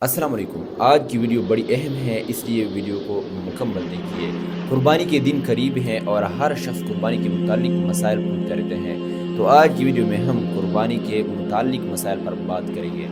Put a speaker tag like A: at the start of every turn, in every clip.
A: السلام علیکم۔ آج کی ویڈیو بڑی اہم ہے، اس لیے ویڈیو کو مکمل دیکھیے۔ قربانی کے دن قریب ہیں اور ہر شخص قربانی کے متعلق مسائل پوچھتے رہتے ہیں، تو آج کی ویڈیو میں ہم قربانی کے متعلق مسائل پر بات کریں گے۔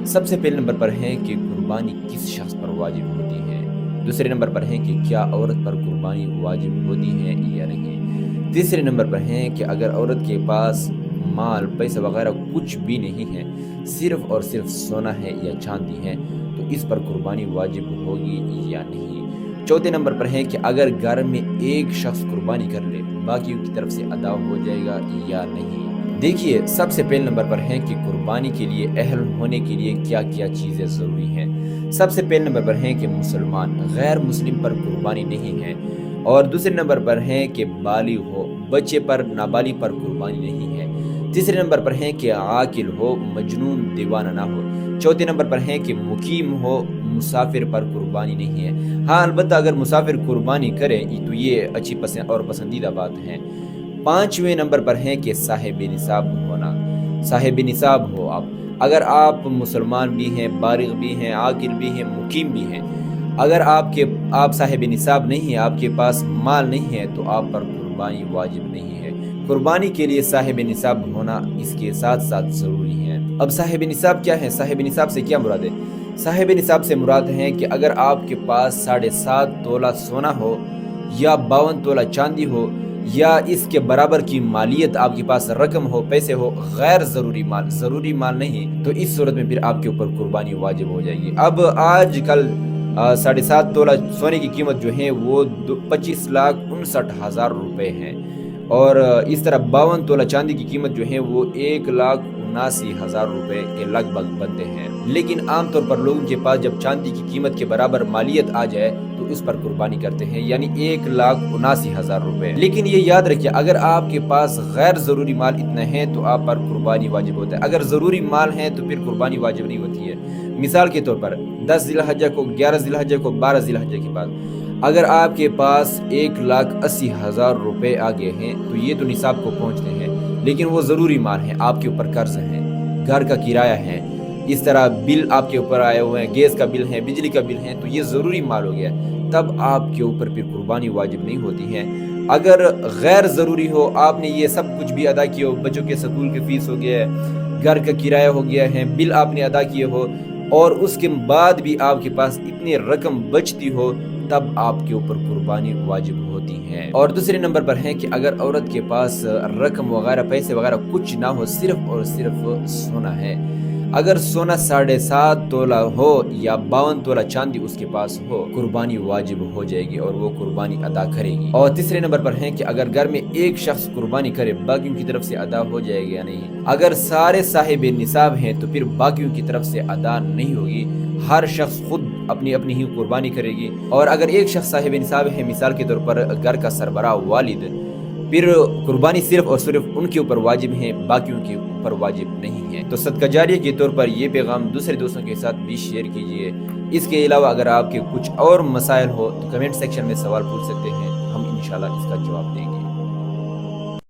A: سب سے پہلے نمبر پر ہے کہ قربانی کس شخص پر واجب ہوتی ہے۔ دوسرے نمبر پر ہے کہ کیا عورت پر قربانی واجب ہوتی ہے یا نہیں۔ تیسرے نمبر پر ہے کہ اگر عورت کے پاس مال پیسہ وغیرہ کچھ بھی نہیں ہے، صرف اور صرف سونا ہے یا چاندی ہے، تو اس پر قربانی واجب ہوگی یا نہیں۔ چوتھے نمبر پر ہے کہ اگر گھر میں ایک شخص قربانی کر لے، باقیوں کی طرف سے ادا ہو جائے گا یا نہیں۔ دیکھیے، سب سے پہلے نمبر پر ہے کہ قربانی کے لیے اہل ہونے کے لیے کیا کیا چیزیں ضروری ہیں۔ سب سے پہلے نمبر پر ہے کہ مسلمان، غیر مسلم پر قربانی نہیں ہے۔ اور دوسرے نمبر پر ہے کہ بالغ ہو، بچے پر نابالغ پر قربانی نہیں ہے۔ تیسرے نمبر پر ہے کہ عاقل ہو، مجنون دیوانہ نہ ہو۔ چوتھے نمبر پر ہے کہ مقیم ہو، مسافر پر قربانی نہیں ہے۔ ہاں، البتہ اگر مسافر قربانی کرے تو یہ اچھی اور پسندیدہ بات ہے۔ پانچویں نمبر پر ہے کہ صاحب نصاب ہونا، صاحب نصاب ہو آپ۔ اگر آپ مسلمان بھی ہیں، بالغ بھی ہیں، عاقل بھی ہیں، مقیم بھی ہیں، اگر آپ صاحب نصاب نہیں ہیں، آپ کے پاس مال نہیں ہے، تو آپ پر قربانی واجب نہیں ہے۔ قربانی کے لیے صاحب نصاب ہونا اس کے ساتھ ساتھ ضروری ہے۔ اب صاحب نصاب کیا ہے؟ صاحب نصاب سے کیا مراد ہے؟ صاحب نصاب سے مراد ہے کہ اگر آپ کے پاس 7.5 تولہ سونا ہو یا 52 تولہ چاندی ہو یا اس کے برابر کی مالیت آپ کے پاس رقم ہو، پیسے ہو، غیر ضروری مال نہیں، تو اس صورت میں پھر آپ کے اوپر قربانی واجب ہو جائے گی۔ اب آج کل 7.5 تولہ سونے کی قیمت جو ہے وہ 25,59,000 روپے ہے، اور اس طرح 52 تولہ چاندی کی قیمت جو ہے وہ 1,79,000 روپے کے لگ بھگ بنتے ہیں۔ لیکن عام طور پر لوگوں کے پاس جب چاندی کی قیمت کے برابر مالیت آ جائے تو اس پر قربانی کرتے ہیں، یعنی 1,79,000 روپے۔ لیکن یہ یاد رکھیے، اگر آپ کے پاس غیر ضروری مال اتنا ہے تو آپ پر قربانی واجب ہوتا ہے۔ اگر ضروری مال ہے تو پھر قربانی واجب نہیں ہوتی ہے۔ مثال کے طور پر 10 ذی الحجہ کو، 11 ذی الحجہ کو، 12 ذی الحجہ کے بعد اگر آپ کے پاس 1,80,000 روپے آگے ہیں تو یہ تو نصاب کو پہنچتے ہیں، لیکن وہ ضروری مال ہیں، آپ کے اوپر قرض ہیں، گھر کا کرایہ ہے، اس طرح بل آپ کے اوپر آئے ہوئے ہیں، گیس کا بل ہے، بجلی کا بل ہے، تو یہ ضروری مال ہو گیا، تب آپ کے اوپر پھر قربانی واجب نہیں ہوتی ہے۔ اگر غیر ضروری ہو، آپ نے یہ سب کچھ بھی ادا کیا ہو، بچوں کے سکول کی فیس ہو گیا ہے، گھر کا کرایہ ہو گیا ہے، بل آپ نے ادا کیے ہو، اور اس کے بعد بھی آپ کے پاس اتنی رقم بچتی ہو، تب آپ کے اوپر قربانی واجب ہوتی ہے۔ اور دوسرے نمبر پر ہے کہ اگر عورت کے پاس رقم وغیرہ، پیسے وغیرہ کچھ نہ ہو، صرف اور صرف سونا ہے، اگر سونا 7.5 تولہ ہو یا 52 تولہ چاندی اس کے پاس ہو، قربانی واجب ہو جائے گی اور وہ قربانی ادا کرے گی۔ اور تیسرے نمبر پر ہے کہ اگر گھر میں ایک شخص قربانی کرے، باقیوں کی طرف سے ادا ہو جائے گی یا نہیں۔ اگر سارے صاحب نصاب ہیں تو پھر باقیوں کی طرف سے ادا نہیں ہوگی، ہر شخص خود اپنی ہی قربانی کرے گی۔ اور اگر ایک شخص صاحب نصاب ہے، مثال کے طور پر گھر کا سربراہ والد، پھر قربانی صرف اور صرف ان کے اوپر واجب ہے، باقیوں کے اوپر واجب نہیں ہے۔ تو صدقہ جاریہ کے طور پر یہ پیغام دوسرے دوستوں کے ساتھ بھی شیئر کیجیے۔ اس کے علاوہ اگر آپ کے کچھ اور مسائل ہو تو کمنٹ سیکشن میں سوال پوچھ سکتے ہیں، ہم انشاءاللہ اس کا جواب دیں گے۔